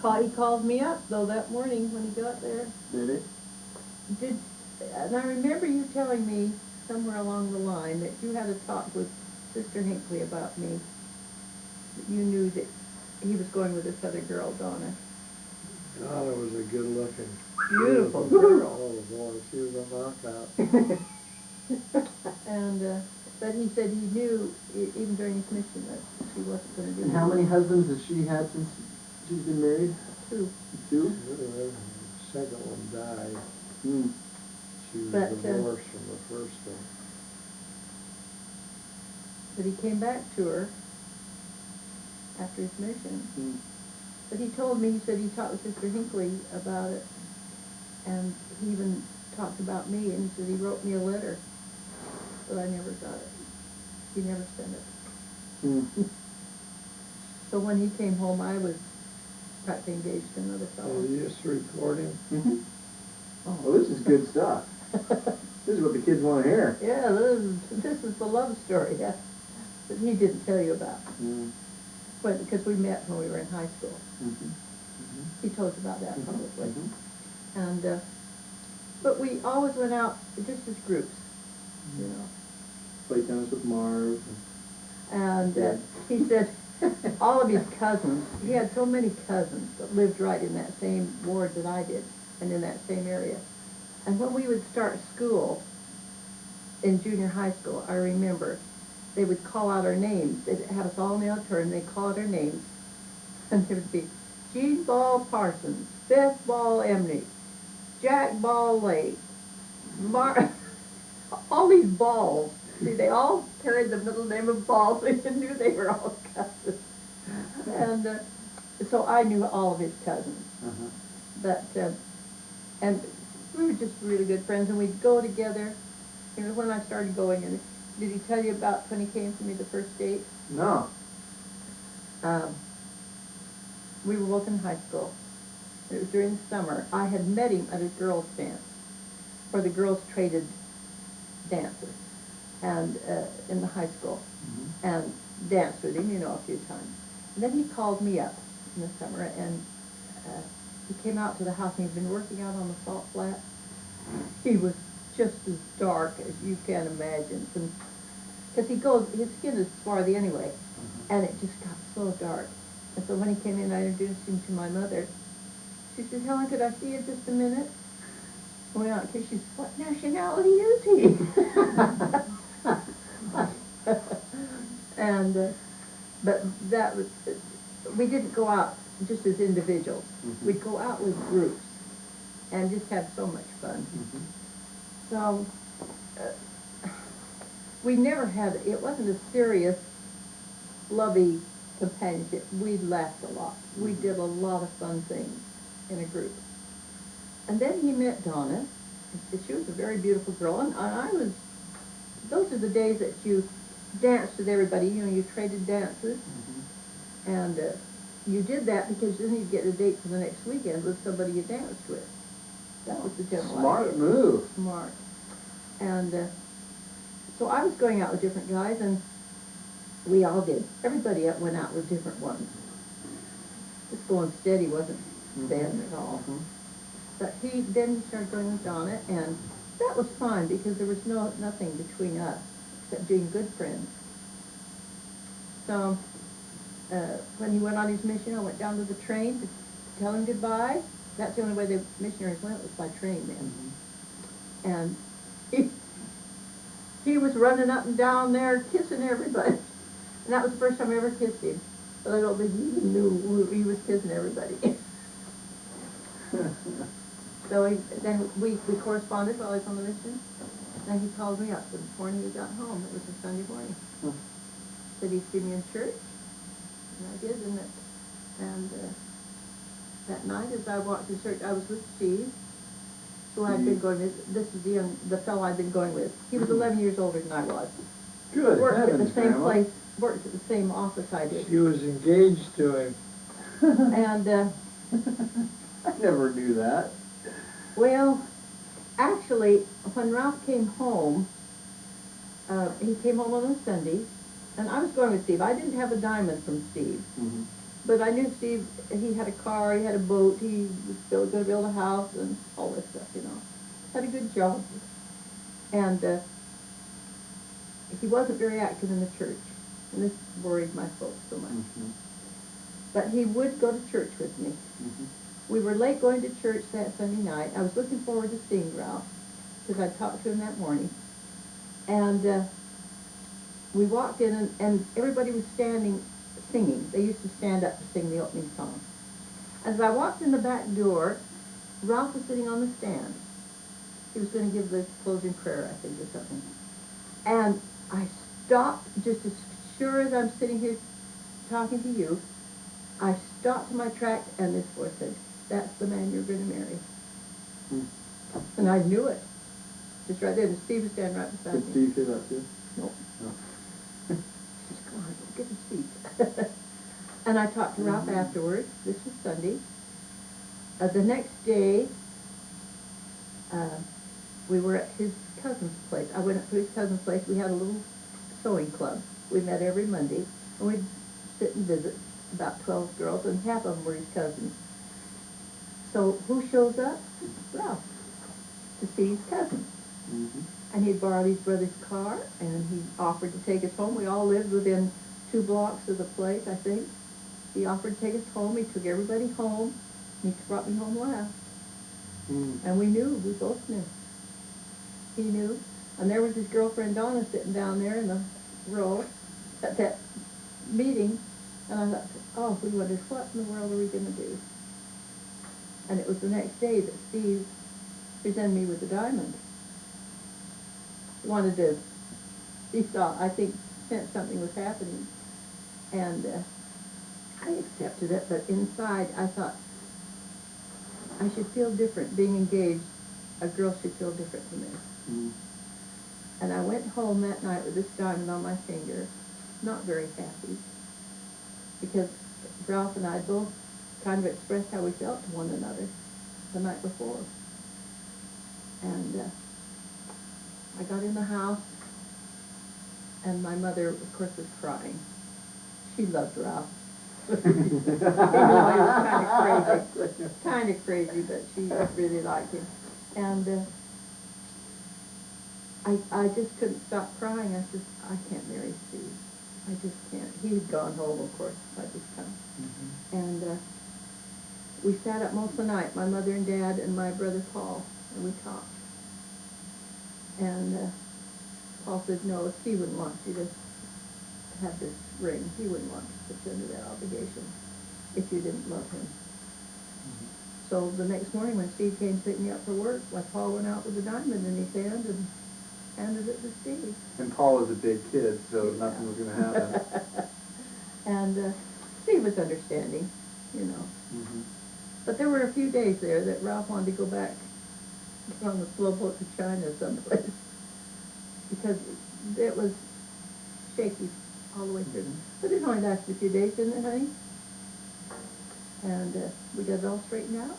He called me up, though, that morning when he got there. Did he? And I remember you telling me somewhere along the line that you had a talk with Sister Hinckley about me. That you knew that he was going with this other girl, Donna. Donna was a good-looking, Beautiful girl. Oh, boy, she was a knockout. And, but he said he knew, even during his mission, that she wasn't going to do it. And how many husbands has she had since she's been married? 2. 2? The second one died. Hmm. She was But, divorced from the first one. But he came back to her after his mission. Hmm. But he told me, he said he talked with Sister Hinckley about it, and he even talked about me, and he said he wrote me a letter, but I never got it. He never sent it. Hmm. So when he came home, I was practically engaged to another fellow. Are you just recording? Mm-hmm. Oh. Well, this is good stuff. This is what the kids want to hear. Yeah, this is the love story that he didn't tell you about. Mm. But because we met when we were in high school. Mm-hmm. He told us about that probably. Mm-hmm. And but we always went out just as groups, you know. Play tennis with Marv. And he said all of his cousins, he had so many cousins that lived right in that same ward that I did and in that same area. And when we would start school in junior high school, I remember they would call out our names. They'd have us all in the auditorium, they'd call out our names. And there would be Jean Ball Parsons, Beth Ball Emney, Jack Ball Lake, all these balls. See, they all carried the middle name of Ball, so you knew they were all cousins. And so I knew all of his cousins. Uh-huh. But, and we were just really good friends, and we'd go together. You know, when I started going, and did he tell you about when he came to me the first date? No. We were both in high school. It was during the summer. I had met him at a girls' dance, where the girls traded dances, and in the high school, and danced with him, you know, a few times. And then he called me up in the summer, and he came out to the house, and he'd been working out on the salt flat. He was just as dark as you can imagine, because his skin is swarthy anyway, and it just got so dark. And so when he came in, I introduced him to my mother. She said, "Helen, could I see you just a minute?" I went out, because she said, "What nationality is he?" And, but that was, we didn't go out just as individuals. Mm-hmm. We'd go out with groups and just have so much fun. Mm-hmm. So, we never had, it wasn't a serious, lovey companionship. We laughed a lot. We did a lot of fun things in a group. And then he met Donna. She was a very beautiful girl, and I was, those are the days that you danced with everybody, you know, you traded dances, and you did that because then you'd get a date for the next weekend with somebody you danced with. That was the general Smart idea. move. Smart. And so I was going out with different guys, and we all did. Everybody went out with different ones. Just going steady wasn't then at all. But then he started going with Donna, and that was fine because there was nothing between us except being good friends. So when he went on his mission, I went down to the train to tell him goodbye. That's the only way the missionaries went, was by train then. And he was running up and down there kissing everybody. And that was the first time I ever kissed him. But I don't think he even knew he was kissing everybody. So then we corresponded while I was on the mission. Then he called me up the morning he got home. It was a Sunday morning. Said he'd see me in church. And I did. And that night as I walked to church, I was with Steve, who I'd been going with. This is the fellow I'd been going with. He was 11 years older than I was. Good worked heavens, at the same Grandma. place, worked at the same office I did. She was engaged to him. And, I never knew that. well, actually, when Ralph came home, he came home on a Sunday, and I was going with Steve. I didn't have a diamond from Steve, But I knew Steve, he had a car, he had a boat, he was going to build a house and all this stuff, you know. Had a good job. And he wasn't very active in the church. And this worried my folks so much. Mm-hmm. But he would go to church with me. Mm-hmm. We were late going to church that Sunday night. I was looking forward to seeing Ralph because I talked to him that morning. And we walked in and everybody was standing singing. They used to stand up to sing the opening song. As I walked in the back door, Ralph was sitting on the stand. He was going to give the closing prayer, I think, or something. And I stopped, just as sure as I'm sitting here talking to you, I stopped in my tracks and this voice said, "That's the man you're going to marry." Hmm. And I knew it. Just right there. And Steve was standing right beside me. Did Steve hear that too? Nope. No. Just come on, go get a seat. And I talked to Ralph afterwards. This was Sunday. The next day, we were at his cousin's place. I went up to his cousin's place. We had a little sewing club. We met every Monday, and we'd sit and visit, about 12 girls, and half of them were his cousins. So who shows up? Ralph, to see his cousin. Mm-hmm. And he'd borrowed his brother's car, and he offered to take us home. We all lived within 2 blocks of the place, I think. He offered to take us home. He took everybody home. He brought me home last. Mm. And we both knew. He knew. And there was his girlfriend Donna sitting down there in the row at that meeting. And I thought, oh, we wondered, what in the world are we going to do? And it was the next day that Steve presented me with the diamond. Wanted to, he thought, I think, sensed something was happening. And I accepted it, but inside I thought, I should feel different. Being engaged, a girl should feel different from this. Mm. And I went home that night with this diamond on my finger, not very happy, because Ralph and I both kind of expressed how we felt to one another the night before. And I got in the house, and my mother, of course, was crying. She loved Ralph. Even though he was kind of crazy, but she really liked him. And I just couldn't stop crying. I said, I can't marry Steve. I just can't. He'd gone home, of course, by this time. Mm-hmm. And we sat up most of the night, my mother and Dad and my brother Paul, and we talked. And Paul said, no, Steve wouldn't want you to have this ring. He wouldn't want to put you under that obligation if you didn't love him. Mm-hmm. So the next morning when Steve came to pick me up for work, Paul went out with the diamond in his hand and handed it to Steve. And Paul was a big kid, so Yeah. nothing was going to happen. And Steve was understanding, you know. Mm-hmm. But there were a few days there that Ralph wanted to go back on the slow boat to China someplace because it was shaky all the way through. Mm-hmm. But it only lasted a few days, didn't it, honey? And we got it all straightened out.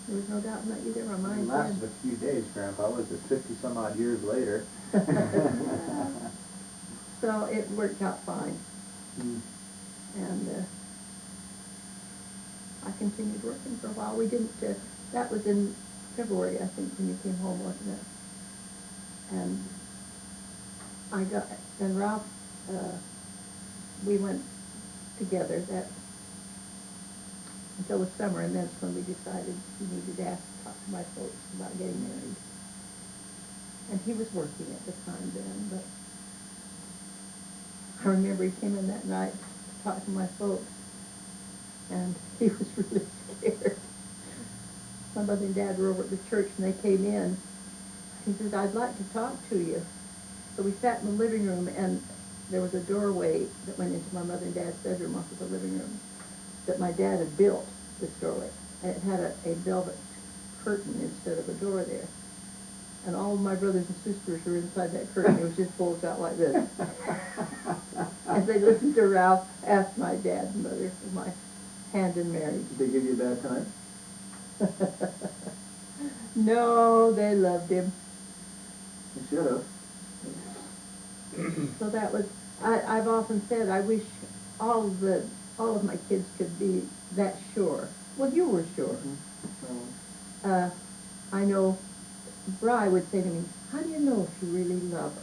There was no doubt in that either. My It mind lasted said. a few days, Grandpa. Was it 50-some-odd years later? So it worked out fine. Mm. And I continued working for a while. We didn't, that was in February, I think, when you came home, wasn't it? And and Ralph, we went together until the summer, and that's when we decided we needed to talk to my folks about getting married. And he was working at the time then, but I remember he came in that night to talk to my folks, and he was really scared. My mother and Dad were over at the church, and they came in. He says, I'd like to talk to you. So we sat in the living room, and there was a doorway that went into my mother and Dad's bedroom off of the living room that my dad had built, this doorway. And it had a velvet curtain instead of a door there. And all of my brothers and sisters were inside that curtain. It was just folds out like this. As they listened to Ralph ask my dad and mother for my hand in marriage. Did they give you a bad time? No, they loved him. You should have. So that was, I've often said, I wish all all of my kids could be that sure. Well, you were sure. I know Bri would say to me, how do you know if you really love her?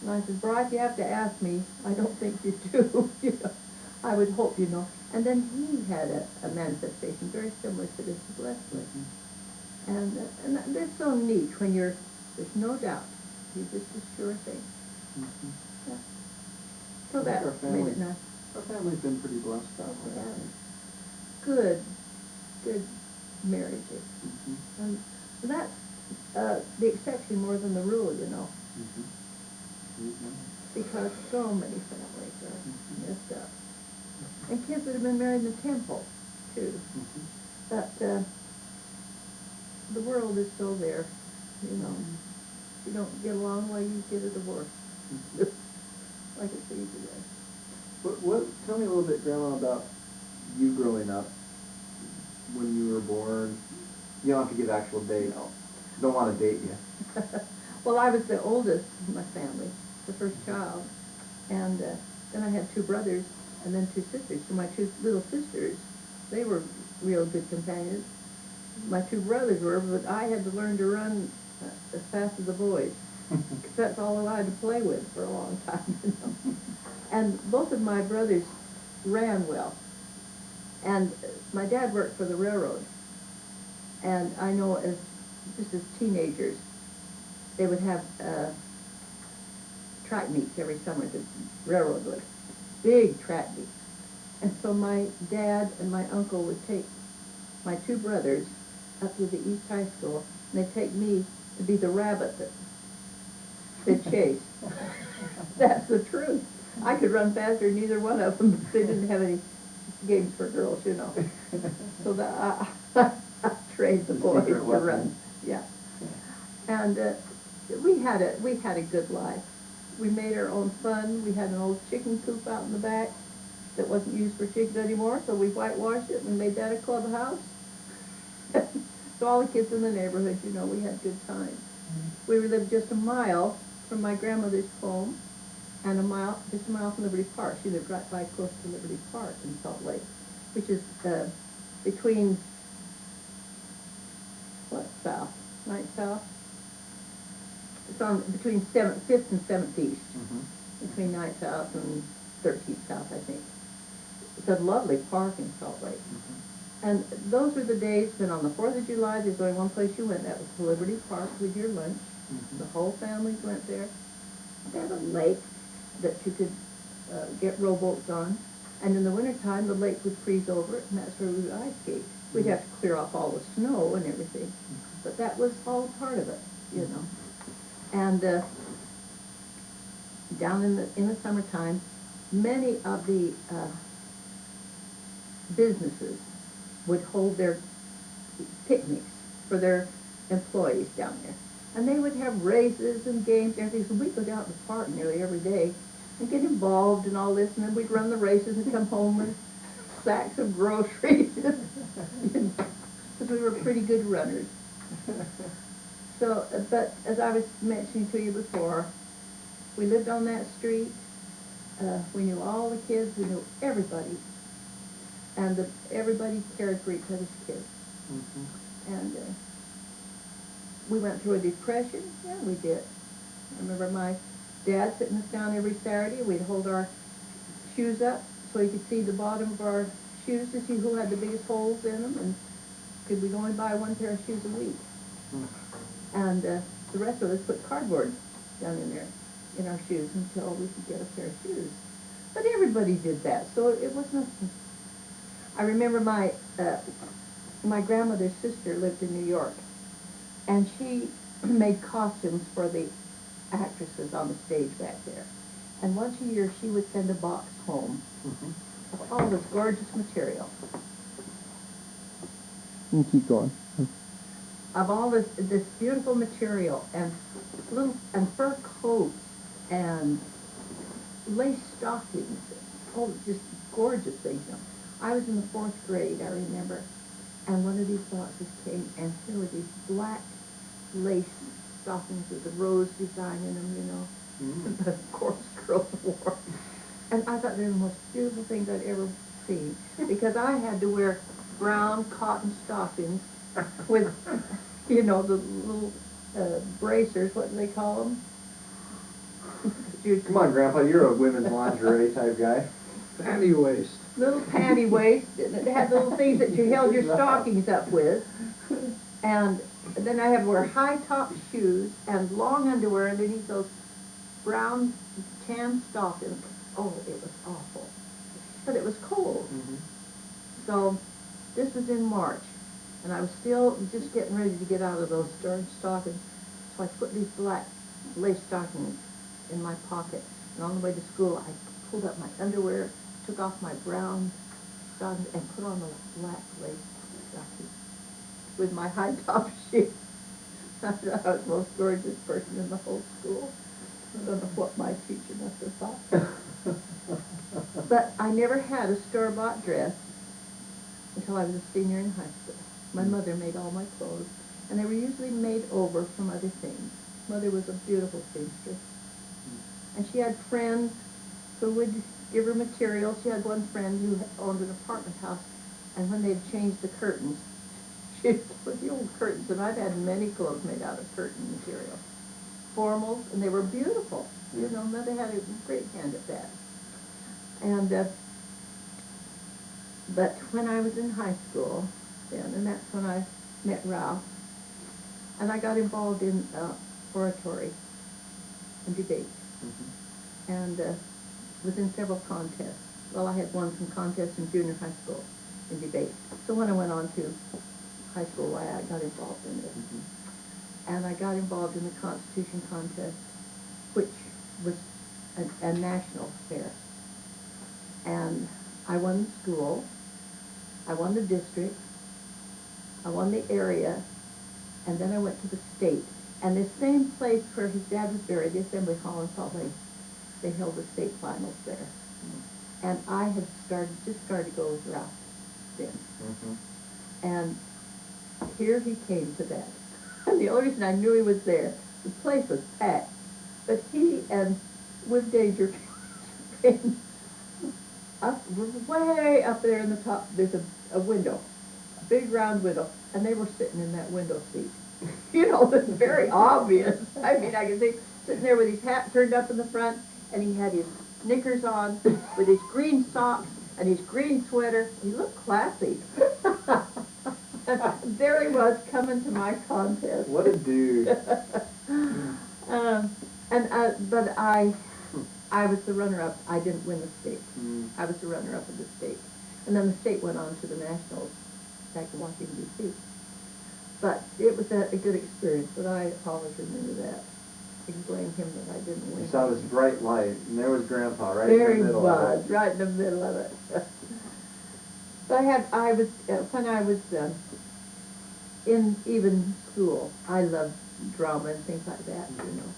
And I said, Bri, if you have to ask me, I don't think you do. You know, I would hope you know. And then he had a manifestation very similar to this with Leslie. And that's so neat when there's no doubt. You're just a sure thing. Yeah. So that made it nice. Our family's been pretty blessed that way. Yeah. Good marriages. And that's the exception more than the rule, you know. Because so many families are messed up. And kids that have been married in the temple, too. But the world is still there, you know. If you don't get along, well, you get a divorce. Like it's easy way. Tell me a little bit, Grandma, about you growing up when you were born. You don't have to give actual dates. No. Don't want to date you. Well, I was the oldest in my family, the first child. And then I had two brothers and then two sisters. So my two little sisters, they were real good companions. My two brothers were, but I had to learn to run as fast as the boys. Because that's all I had to play with for a long time, you know. And both of my brothers ran well. And my dad worked for the railroad. And I know just as teenagers, they would have track meets every summer. The railroad would. Big track meets. And so my dad and my uncle would take my two brothers up to the East High School, and they'd take me to be the rabbit that they'd chase. That's the truth. I could run faster than either one of them, but they didn't have any games for girls, you know. So that I trained the boys to run. Yeah. And we had a good life. We made our own fun. We had an old chicken coop out in the back that wasn't used for chickens anymore, so we whitewashed it and made that a clubhouse. So all the kids in the neighborhood, you know, we had good times. We lived just a mile from my grandmother's home, and just a mile from Liberty Park. She lived right by close to Liberty Park in Salt Lake, which is between, south? 9th South? It's on between 5th and 7th East, between 9th South and 13th South, I think. It's a lovely park in Salt Lake. And those were the days when on the 4th of July, there's only one place you went, that was Liberty Park with your lunch. The whole family went there. They had a lake that you could get rowboats on. And in the wintertime, the lake would freeze over, and that's where we would ice skate. We'd have to clear off all the snow and everything. But that was all part of it, you know. And down in the summertime, many of the businesses would hold their picnics for their employees down there. And they would have races and games and everything. So we'd go down to the park nearly every day and get involved in all this, and then we'd run the races and come home with sacks of groceries. Because we were pretty good runners. So, but as I was mentioning to you before, we lived on that street. We knew all the kids. We knew everybody. And everybody cared for each other's kids. And we went through a depression. Yeah, we did. I remember my dad sitting us down every Saturday. We'd hold our shoes up so he could see the bottom of our shoes to see who had the biggest holes in them, and could we only buy one pair of shoes a week. And the rest of us put cardboard down in there in our shoes until we could get a pair of shoes. But everybody did that, so it was nothing. I remember my grandmother's sister lived in New York, and she made costumes for the actresses on the stage back there. And once a year, she would send a box home of all this gorgeous material. You keep going. Of all this beautiful material, and fur coats and lace stockings. Oh, just gorgeous things. You know. I was in the 4th grade, I remember, and one of these boxes came, and here were these black lace stockings with a rose design in them, you know, that of course girls wore. And I thought they were the most beautiful things I'd ever seen, because I had to wear brown cotton stockings with, you know, the little bracers, what do they call them? Come on, Grandpa, you're a women's lingerie type guy. Panty waist. Little panty waist, and it had little things that you held your stockings up with. And then I had to wear high-top shoes and long underwear underneath those brown tan stockings. Oh, it was awful. But it was cold. Mm-hmm. So this was in March, and I was still just getting ready to get out of those darn stockings. So I put these black lace stockings in my pocket. And on the way to school, I pulled up my underwear, took off my brown stockings, and put on those black lace stockings with my high-top shoes. I thought I was the most gorgeous person in the whole school. I don't know what my teacher must have thought. But I never had a store-bought dress until I was a senior in high school. My mother made all my clothes, and they were usually made over from other things. Mother was a beautiful seamstress. And she had friends who would give her materials. She had one friend who owned an apartment house, and when they'd changed the curtains, she'd put the old curtains, and I've had many clothes made out of curtain material. Formals, and they were beautiful. You know, Mother had a great hand at that. And, but when I was in high school then, and that's when I met Ralph, and I got involved in oratory and debate, and was in several contests. Well, I had won some contests in junior high school in debate. So when I went on to high school, I got involved in it. And I got involved in the Constitution contest, which was a national affair. And I won the school, I won the district, I won the area, and then I went to the state. And the same place where his dad was buried, the Assembly Hall in Salt Lake, they held the state finals there. And I had just started to go with Ralph then. And here he came to that. And the only reason I knew he was there, the place was packed. But he and With Danger came up, way up there in the top, there's a window, a big round window, and they were sitting in that window seat. You know, it's very obvious. I mean, I can see sitting there with his hat turned up in the front, and he had his knickers on with his green socks and his green sweater. He looked classy. And there he was coming to my contest. What a dude. But I was the runner-up. I didn't win the state. I was the runner-up of the state. And then the state went on to the nationals back in Washington, D.C. But it was a good experience, but I always remember that. I can blame him that I didn't win. You saw this bright light, and there was Grandpa right there in the middle of it. Right in the middle of it. But when I was in even school, I loved drama and things like that, you know.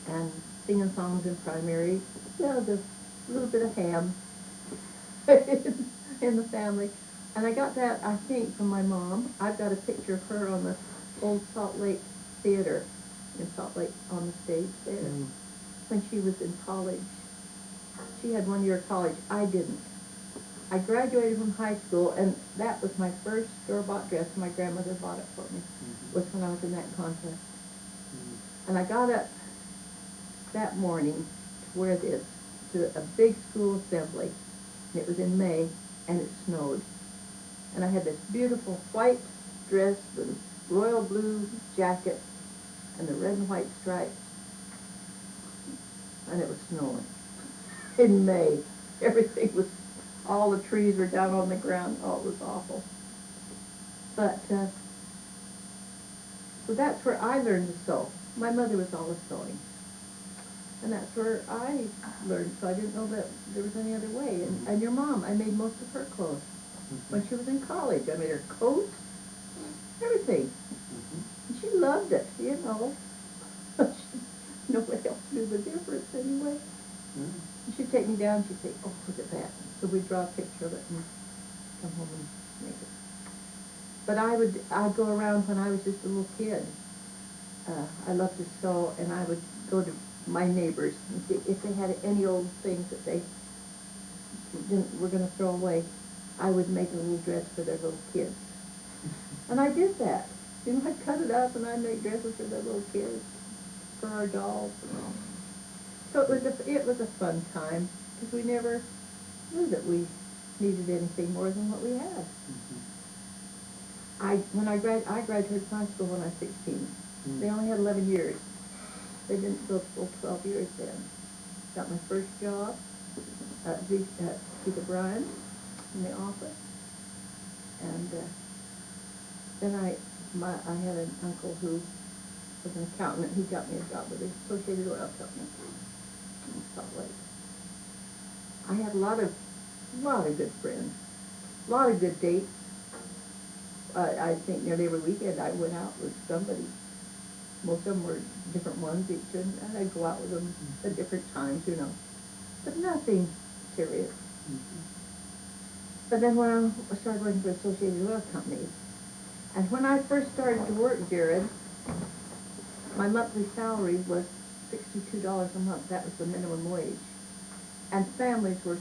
And singing songs in primary, well, there's a little bit of ham in the family. And I got that, I think, from my mom. I've got a picture of her on the old Salt Lake Theater in Salt Lake on the stage there when she was in college. She had 1 year of college. I didn't. I graduated from high school, and that was my first store-bought dress. My grandmother bought it for me, was when I was in that contest. And I got up that morning to wear this to a big school assembly. And it was in May, and it snowed. And I had this beautiful white dress with a royal blue jacket and the red and white stripes. And it was snowing. In May, everything was, all the trees were down on the ground. Oh, it was awful. But, so that's where I learned to sew. My mother was always sewing. And that's where I learned, so I didn't know that there was any other way. And your mom, I made most of her clothes. When she was in college, I made her coats, everything. And she loved it, you know. Nobody else knew the difference anyway. And she'd take me down, she'd say, oh, look at that. So we'd draw a picture of it and come home and make it. But I'd go around when I was just a little kid. I loved to sew, and I would go to my neighbors and see if they had any old things that they were going to throw away. I would make a little dress for their little kids. And I did that. You know, I'd cut it up and I'd make dresses for their little kids, for our dolls and all. So it was a fun time, because we never knew that we needed anything more than what we had. I graduated from high school when I was 16. They only had 11 years. They didn't go full 12 years then. Got my first job at Peter Bryan in the office. And then I had an uncle who was an accountant. He got me a job with the Associated Oil Company in Salt Lake. I had a lot of good friends, a lot of good dates. I think nearly every weekend I went out with somebody. Most of them were different ones each, and I'd go out with them at different times, you know. But nothing serious. But then when I started working for Associated Oil Companies, and when I first started to work, Jared, my monthly salary was $62 a month. That was the minimum wage. And families were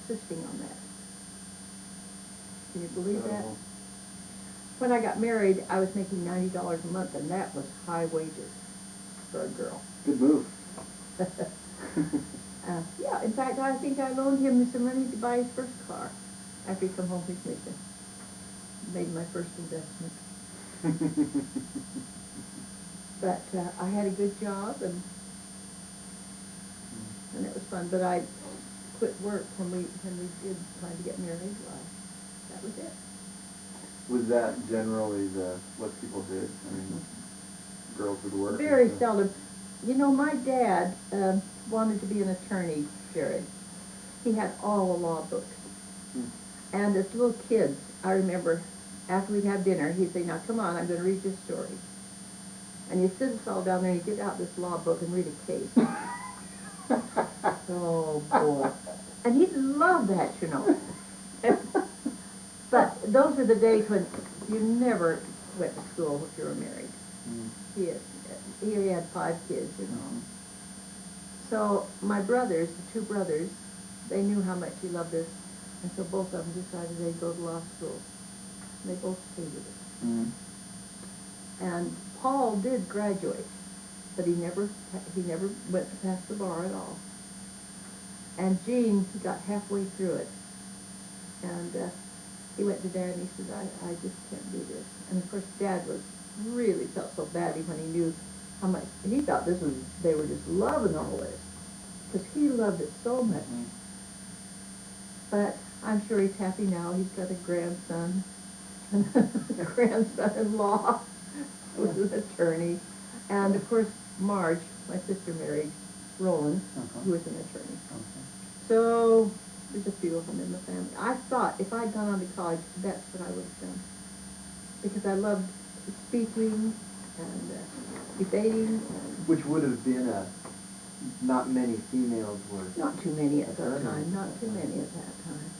subsisting on that. Can you believe that? When I got married, I was making $90 a month, and that was high wages for a girl. Good move. Yeah, in fact, I think I loaned him some money to buy his first car after he come home from his mission. Made my first investment. But I had a good job, and it was fun. But I quit work when we did try to get married. Well, that was it. Was that generally what people did? I mean, girls would work? Very seldom. You know, my dad wanted to be an attorney, Jared. He had all the law books. And as little kids, I remember, after we'd have dinner, he'd say, "Now come on, I'm going to read you a story." And he'd sit us all down there and he'd get out this law book and read a case. Oh, boy. And he loved that, you know. But those were the days when you never went to school if you were married. He had 5 kids, you know. So my brothers, the 2 brothers, they knew how much he loved us, and so both of them decided they'd go to law school. And they both hated it. And Paul did graduate, but he never went to pass the bar at all. And Gene, he got halfway through it, and he went to Dad and he said, I just can't do this. And of course Dad really felt so badly when he knew how much, he thought they were just loving all this, because he loved it so much. But I'm sure he's happy now. He's got a grandson, a grandson-in-law who's an attorney. And of course Marge, my sister, married Roland, who was an attorney. So there's a few of them in the family. I thought if I'd gone on to college, that's what I would have done. Because I loved speaking and debating. And which would have been not many females were. Not too many at that time, not too many at that time.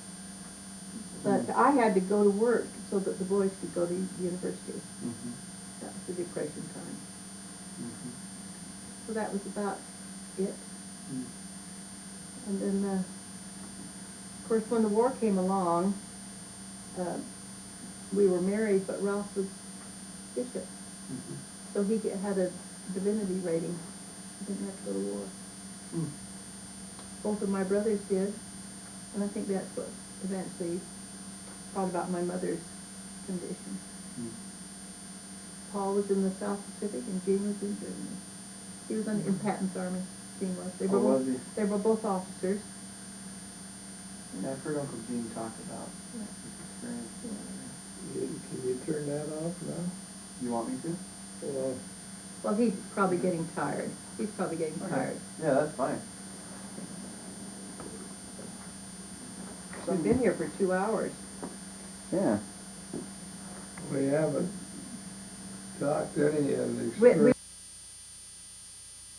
But I had to go to work so that the boys could go to university. That was the Depression time. So that was about it. And then, of course, when the war came along, we were married, but Ralph was bishop. So he had a divinity rating. He didn't have to go to war. Both of my brothers did, and I think that's what eventually brought about my mother's condition. Paul was in the South Pacific, and Gene was in Germany. He was in Patton's army. Gene was. They were both officers. Yeah, I've heard Uncle Gene talk about his experience. Can you turn that off now? You want me to? Well, he's probably getting tired. He's probably getting tired. Yeah, that's fine. We've been here for 2 hours. Yeah. We haven't talked any of the We- experience.